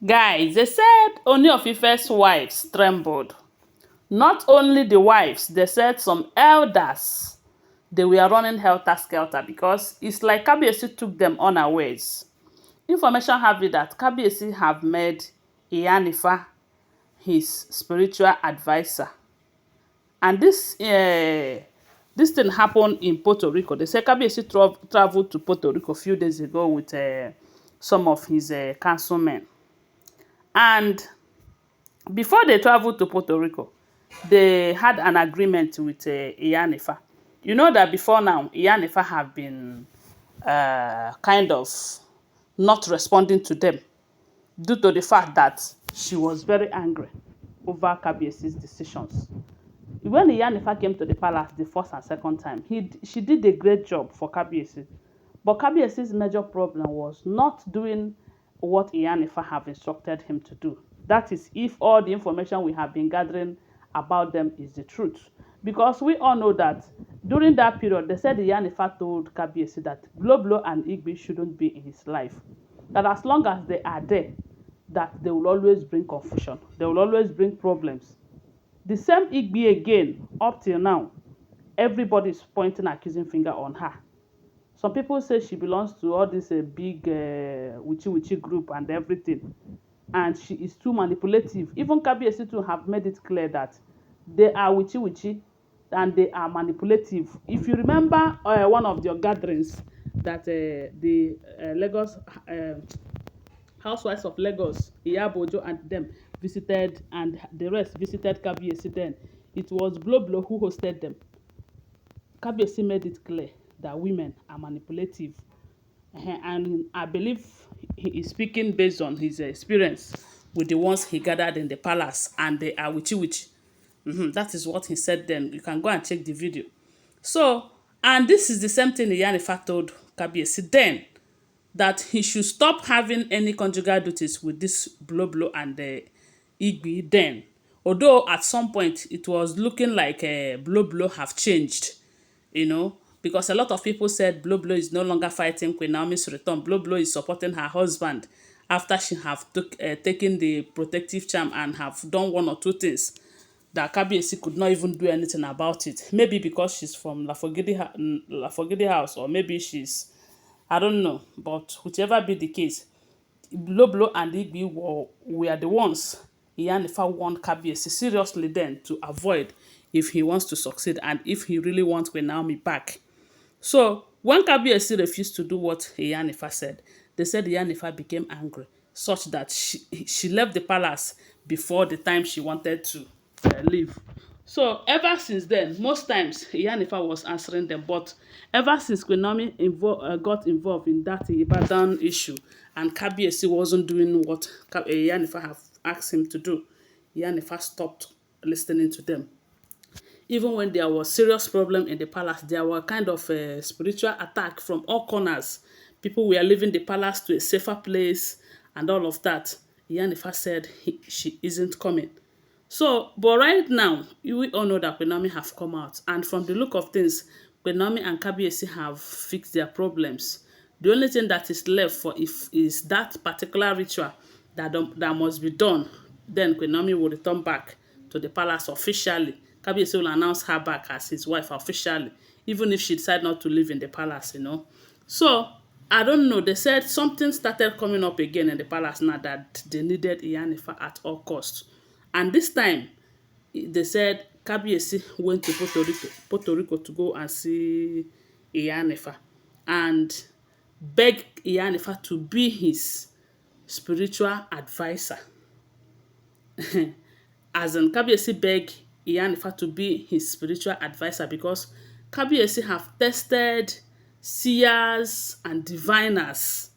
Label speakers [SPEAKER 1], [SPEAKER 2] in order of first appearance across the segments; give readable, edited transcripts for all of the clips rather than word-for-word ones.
[SPEAKER 1] Guys, they said Ooni of Ife's wives trembled. Not only the wives, they said some elders, they were running helter-skelter because it's like Kabiyesi took them unawares. Information have it that Kabiyesi have made Iyanifa his spiritual advisor. And this thing happened in Puerto Rico. They say Kabiyesi traveled to Puerto Rico a few days ago with some of his councilmen. And before they traveled to Puerto Rico, they had an agreement with Iyanifa. You know that before now, Iyanifa have been kind of not responding to them due to the fact that she was very angry over Kabiyesi's decisions. When Iyanifa came to the palace the first and second time, she did a great job for Kabiyesi. But Kabiyesi's major problem was not doing what Iyanifa have instructed him to do. That is, if all the information we have been gathering about them is the truth. Because we all know that during that period, they said Iyanifa told Kabiyesi that Bloblo and Igbi shouldn't be in his life. That as long as they are there, that they will always bring confusion. They will always bring problems. The same Igbi again, up till now, everybody is pointing accusing finger on her. Some people say she belongs to all this big witchy group and everything. And she is too manipulative. Even Kabiyesi too have made it clear that they are witchy and they are manipulative. If you remember one of your gatherings that the Lagos housewives of Lagos, Iyabojo and them visited, and the rest visited Kabiyesi then, it was Bloblo who hosted them. Kabiyesi made it clear that women are manipulative. And I believe he is speaking based on his experience with the ones he gathered in the palace, and they are witchy. That is what he said then. You can go and check the video. So, and this is the same thing Iyanifa told Kabiyesi then, that he should stop having any conjugal duties with this Bloblo and Igbi then. Although at some point it was looking like Bloblo have changed, because a lot of people said Bloblo is no longer fighting Queen Naomi's return. Bloblo is supporting her husband after she have taken the protective charm and have done one or two things that Kabiyesi could not even do anything about it. Maybe because she's from Lafogidi house, or maybe I don't know. But whichever be the case, Bloblo and Igbi were the ones Iyanifa warned Kabiyesi seriously then to avoid if he wants to succeed and if he really wants Queen Naomi back. So when Kabiyesi refused to do what Iyanifa said, they said Iyanifa became angry, such that she left the palace before the time she wanted to leave. So ever since then, most times Iyanifa was answering them, but ever since Queen Naomi got involved in that Ibadan issue and Kabiyesi wasn't doing what Iyanifa have asked him to do, Iyanifa stopped listening to them. Even when there was serious problem in the palace, there were kind of a spiritual attack from all corners. People were leaving the palace to a safer place and all of that. Iyanifa said she isn't coming. So, but right now, we all know that Queen Naomi have come out. And from the look of things, Queen Naomi and Kabiyesi have fixed their problems. The only thing that is left for if is that particular ritual that must be done. Then Queen Naomi will return back to the palace officially. Kabiyesi will announce her back as his wife officially, even if she decide not to live in the palace. So, I don't know. They said something started coming up again in the palace now that they needed Iyanifa at all costs. And this time, they said Kabiyesi went to Puerto Rico to go and see Iyanifa and beg Iyanifa to be his spiritual advisor. As in, Kabiyesi begged Iyanifa to be his spiritual advisor because Kabiyesi have tested seers and diviners.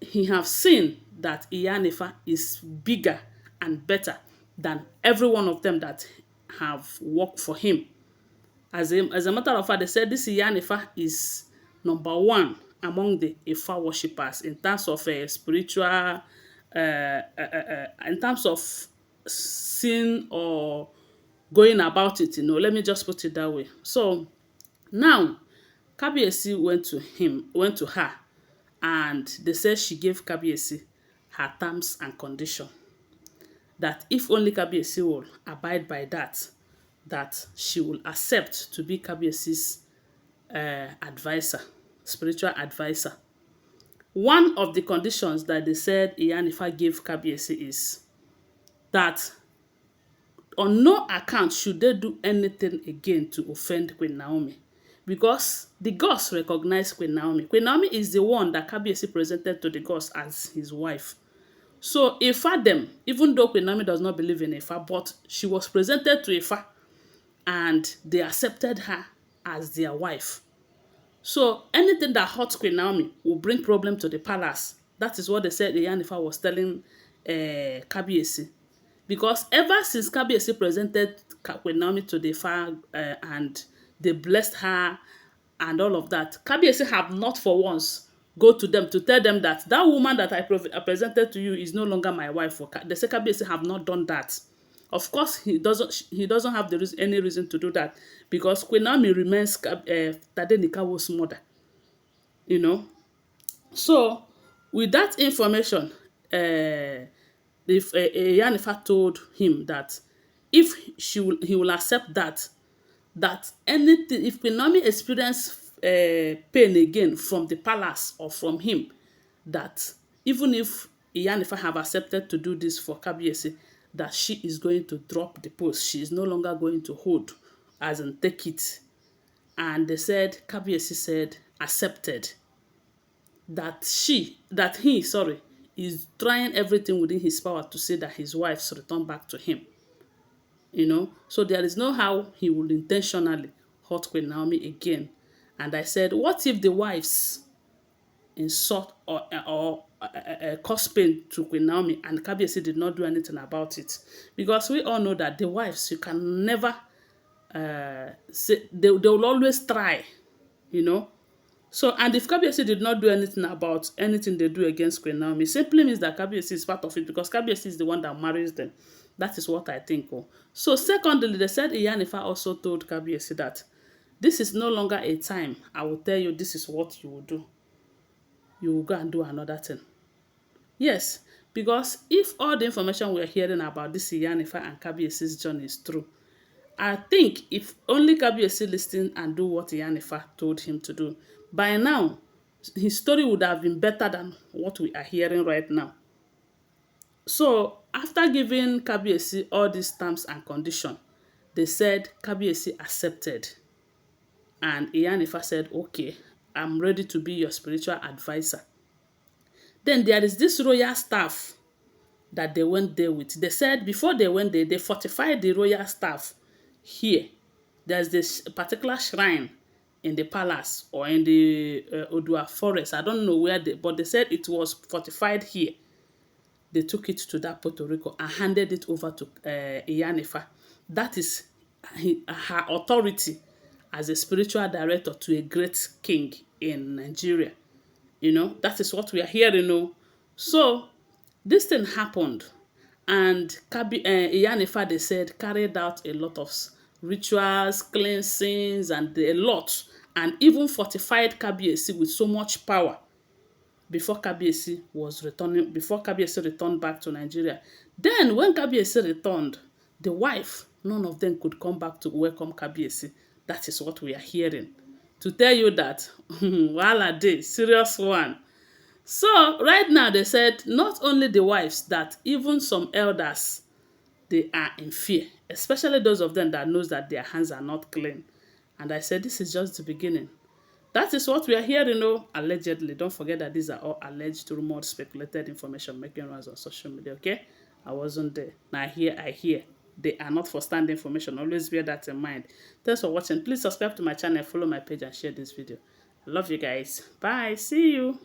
[SPEAKER 1] He have seen that Iyanifa is bigger and better than every one of them that have worked for him. As a matter of fact, they said this Iyanifa is number one among the Ifa worshippers in terms of spiritual, in terms of sin or going about it. Let me just put it that way. So now, Kabiyesi went to her, and they said she gave Kabiyesi her terms and condition. That if only Kabiyesi will abide by that, that she will accept to be Kabiyesi's advisor, spiritual advisor. One of the conditions that they said Iyanifa gave Kabiyesi is that on no account should they do anything again to offend Queen Naomi, because the gods recognize Queen Naomi. Queen Naomi is the one that Kabiyesi presented to the gods as his wife. So Ifa them, even though Queen Naomi does not believe in Ifa, but she was presented to Ifa and they accepted her as their wife. So anything that hurts Queen Naomi will bring problem to the palace. That is what they said Iyanifa was telling Kabiyesi. Because ever since Kabiyesi presented Queen Naomi to the Ifa and they blessed her and all of that, Kabiyesi have not for once go to them to tell them that that woman that I presented to you is no longer my wife. They say Kabiyesi have not done that. Of course, he doesn't have any reason to do that, because Queen Naomi remains Tadenikawo's mother. You know. So with that information, if Iyanifa told him that if he will accept that anything, if Queen Naomi experience pain again from the palace or from him, that even if Iyanifa have accepted to do this for Kabiyesi, that she is going to drop the post. She is no longer going to hold, as in take it. And they said, Kabiyesi said, accepted. That he is trying everything within his power to say that his wife's return back to him. You know, so there is no how he will intentionally hurt Queen Naomi again. And I said, what if the wives insult or cause pain to Queen Naomi and Kabiyesi did not do anything about it? Because we all know that the wives, you can never say, they will always try, you know. So, and if Kabiyesi did not do anything about anything they do against Queen Naomi, simply means that Kabiyesi is part of it, because Kabiyesi is the one that marries them. That is what I think. Oh. So, secondly, they said Iyanifa also told Kabiyesi that this is no longer a time I will tell you this is what you will do. You will go and do another thing. Yes, because if all the information we're hearing about this Iyanifa and Kabiyesi's journey is true, I think if only Kabiyesi listened and do what Iyanifa told him to do, by now, his story would have been better than what we are hearing right now. So, after giving Kabiyesi all these terms and conditions, they said Kabiyesi accepted. And Iyanifa said, okay, I'm ready to be your spiritual advisor. Then there is this royal staff that they went there with. They said before they went there, they fortified the royal staff here. There's this particular shrine in the palace or in the Odua forest. I don't know where but they said it was fortified here. They took it to that Puerto Rico and handed it over to Iyanifa. That is her authority as a spiritual director to a great king in Nigeria. You know, that is what we are hearing. You know. So, this thing happened, and Iyanifa, they said, carried out a lot of rituals, cleansings, and a lot, and even fortified Kabiyesi with so much power before Kabiyesi returned back to Nigeria. Then, when Kabiyesi returned, the wife, none of them could come back to welcome Kabiyesi. That is what we are hearing. To tell you that, wahala dey, serious one. So, right now, they said, not only the wives, that even some elders, they are in fear, especially those of them that knows that their hands are not clean. And I said, this is just the beginning. That is what we are hearing, allegedly. Don't forget that these are all alleged, rumored, speculated information making rounds on social media, okay? I wasn't there. Now, I hear. They are not for stand information. Always bear that in mind. Thanks for watching. Please subscribe to my channel, follow my page, and share this video. I love you guys. Bye. See you.